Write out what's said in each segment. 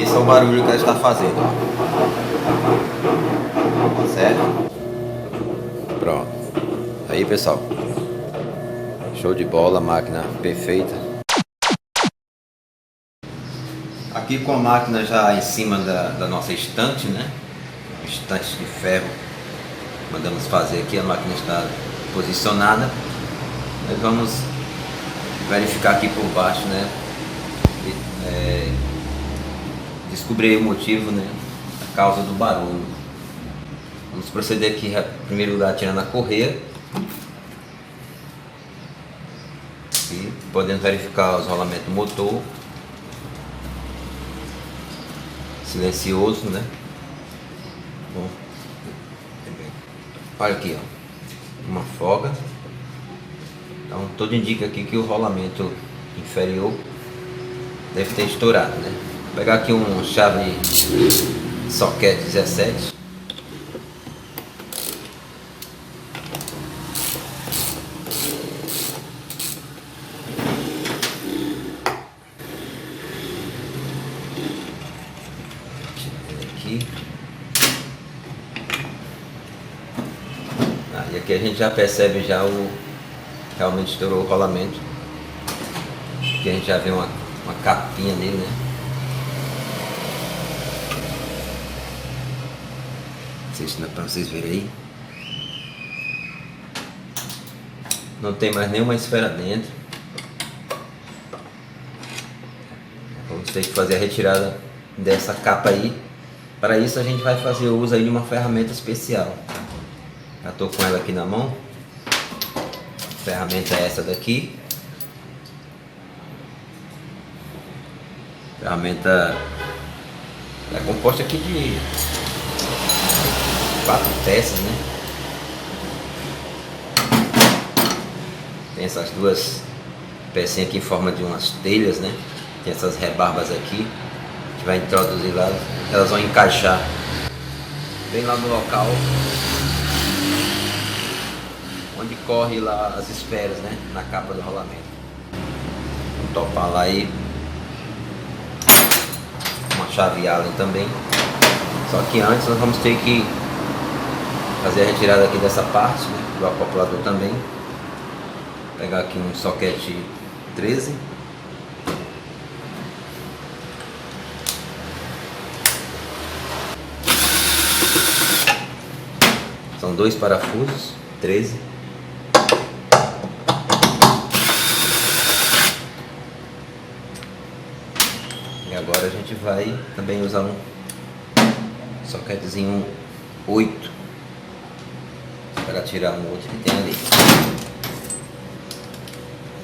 Esse é o barulho que ela está fazendo, ó. Certo? Pronto. Aí, pessoal. Show de bola, máquina perfeita. Aqui com a máquina já em cima da nossa estante, né? Estante de ferro. Mandamos fazer aqui, a máquina está posicionada. Nós vamos verificar aqui por baixo, né? Descobrir o motivo, né? A causa do barulho. Vamos proceder aqui, em primeiro lugar, tirando a correia. E podemos verificar os rolamentos do motor. Silencioso, né? Bom, olha aqui, ó, uma folga. Então tudo indica aqui que o rolamento inferior deve ter estourado, né? Vou pegar aqui um chave socket 17. E aqui a gente já percebe já realmente estourou o rolamento. Aqui a gente já vê uma capinha nele, né? Não sei se dá pra vocês verem aí. Não tem mais nenhuma esfera dentro. Vamos ter que fazer a retirada dessa capa aí. Para isso a gente vai fazer uso aí de uma ferramenta especial. Já estou com ela aqui na mão. A ferramenta é essa daqui. A ferramenta é composta aqui de 4 peças, né? Tem essas duas pecinhas aqui em forma de umas telhas, né? Tem essas rebarbas aqui. A gente vai introduzir lá. Elas vão encaixar bem lá no local onde corre lá as esferas, né? Na capa do rolamento. Vamos topar lá aí uma chave Allen também. Só que antes nós vamos ter que fazer a retirada aqui dessa parte, né? Do acoplador também. Vou pegar aqui um soquete 13. São 2 parafusos 13. E agora a gente vai também usar um soquetezinho 8 para tirar um outro que tem ali.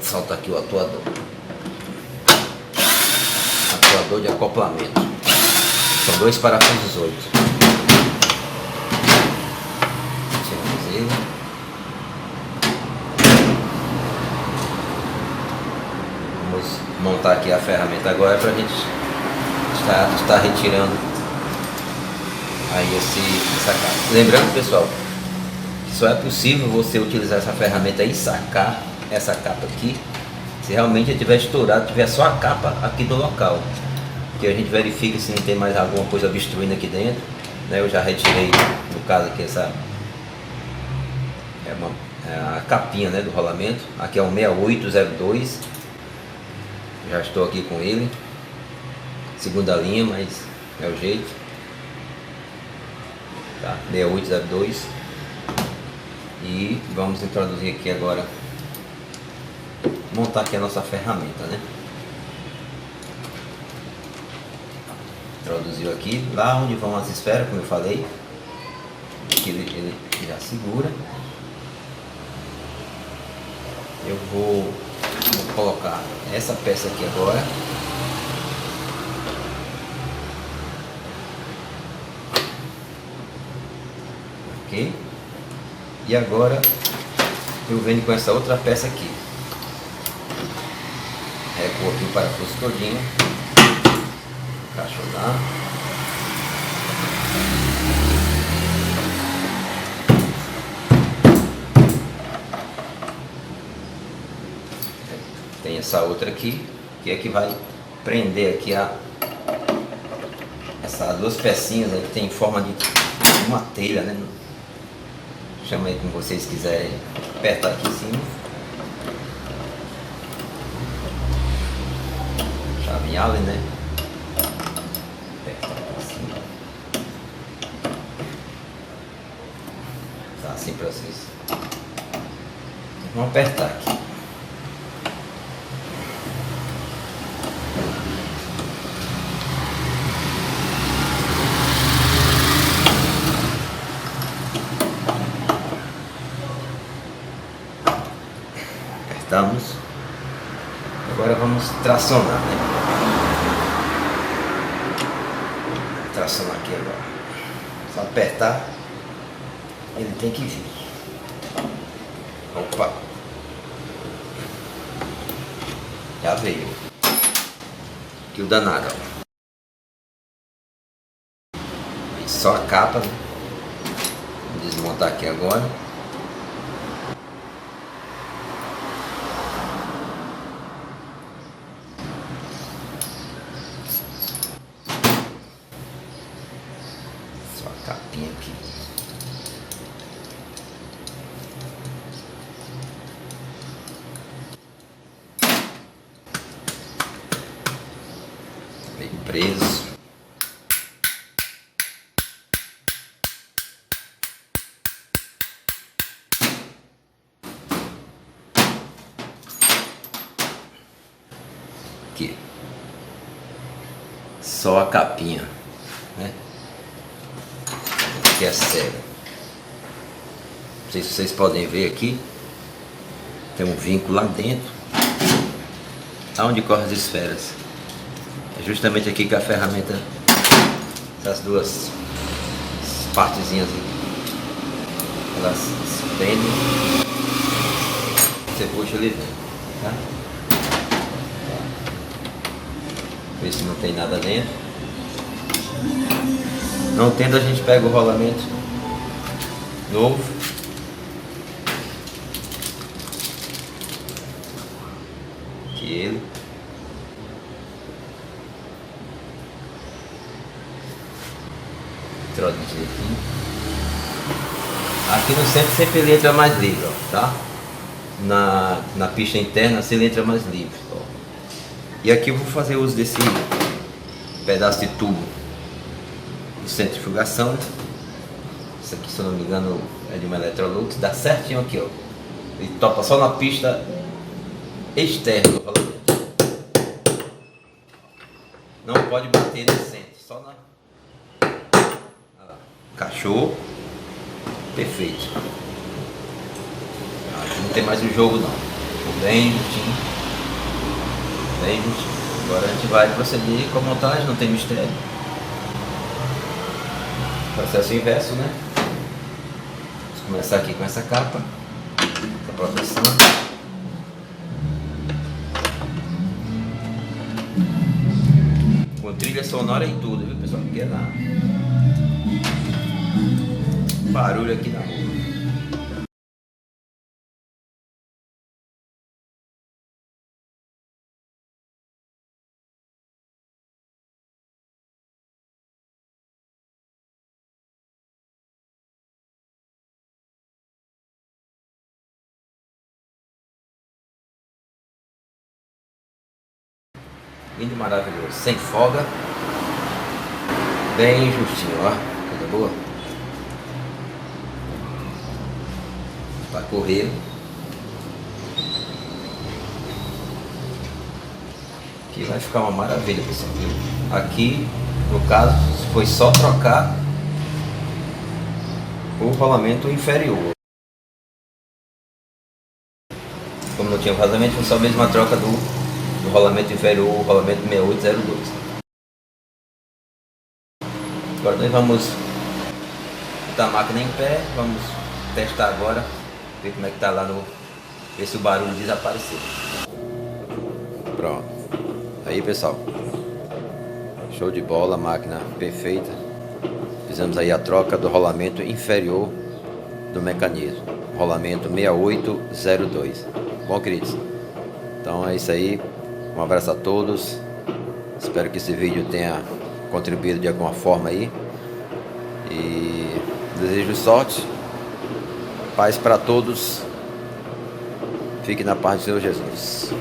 Solta aqui o atuador de acoplamento. São 2 parafusos 8. Tiramos ele. Vamos montar aqui a ferramenta agora para a gente estar retirando aí essa capa. Lembrando, pessoal, que só é possível você utilizar essa ferramenta e sacar essa capa aqui se realmente estiver estourado, tiver só a capa aqui do local, que a gente verifica se não tem mais alguma coisa obstruindo aqui dentro, né? Eu já retirei, no caso aqui, essa é a capinha, né, do rolamento. Aqui é um 6802. Já estou aqui com ele, segunda linha, mas é o jeito, tá? 6802. E vamos introduzir aqui agora, montar aqui a nossa ferramenta, né? Introduziu aqui, lá onde vão as esferas, como eu falei. Aqui ele já segura. Eu vou colocar essa peça aqui agora. Ok. E agora eu venho com essa outra peça aqui. Recuo aqui o parafuso todinho. Encaixonar. Tem essa outra aqui, que é que vai prender aqui essas duas pecinhas aí que tem forma de uma telha, né? Chama aí como vocês quiserem, apertar aqui em cima, chave Allen, né? Apertar aqui em cima, tá assim pra vocês. Vamos apertar aqui. Apertamos. Agora vamos tracionar, né? Tracionar aqui agora. Só apertar, ele tem que vir. Opa! Já veio. Aqui o danado, ó. Só a capa, né? Vou desmontar aqui agora. Só a capinha aqui. Meio preso. Aqui. Só a capinha, né? Aqui é sério. Não sei se vocês podem ver aqui. Tem um vínculo lá dentro, aonde corre as esferas. É justamente aqui que a ferramenta, essas duas partezinhas aqui, elas se prendem. Você puxa ali dentro, tá? Ver se não tem nada dentro. Não tendo, a gente pega o rolamento novo. Aqui ele. Introduzir aqui. Aqui no centro sempre ele entra mais livre, ó, tá? Na pista interna se ele entra mais livre, ó. E aqui eu vou fazer uso desse pedaço de tubo de centrifugação. Isso aqui, se eu não me engano, é de uma Electrolux. Dá certinho aqui, ó. Ele topa só na pista externa do rolamento. Não pode bater no centro, só na... Olha lá. Encaixou. Perfeito. Aqui não tem mais o jogo não. Bem juntinho. Bem juntinho. Agora a gente vai proceder com a montagem, não tem mistério. Processo inverso, né? Vamos começar aqui com essa capa, essa proteção. Com trilha sonora e tudo, viu pessoal? Porque é lá. Barulho aqui na rua. Lindo, maravilhoso, sem folga, bem justinho, ó, coisa boa. Pra correr. Aqui vai ficar uma maravilha, pessoal, viu? Aqui, no caso, foi só trocar o rolamento inferior. Como não tinha vazamento, foi só mesmo a troca do rolamento inferior, o rolamento 6802. Agora nós vamos botar a máquina em pé, vamos testar agora, ver como é que tá lá no... ver se o barulho desapareceu. Pronto. Aí pessoal, show de bola, máquina perfeita. Fizemos aí a troca do rolamento inferior do mecanismo, rolamento 6802. Bom, queridos, então é isso aí. Um abraço a todos Espero que esse vídeo tenha contribuído de alguma forma aí. E desejo sorte, paz para todos. Fique na paz do Senhor Jesus.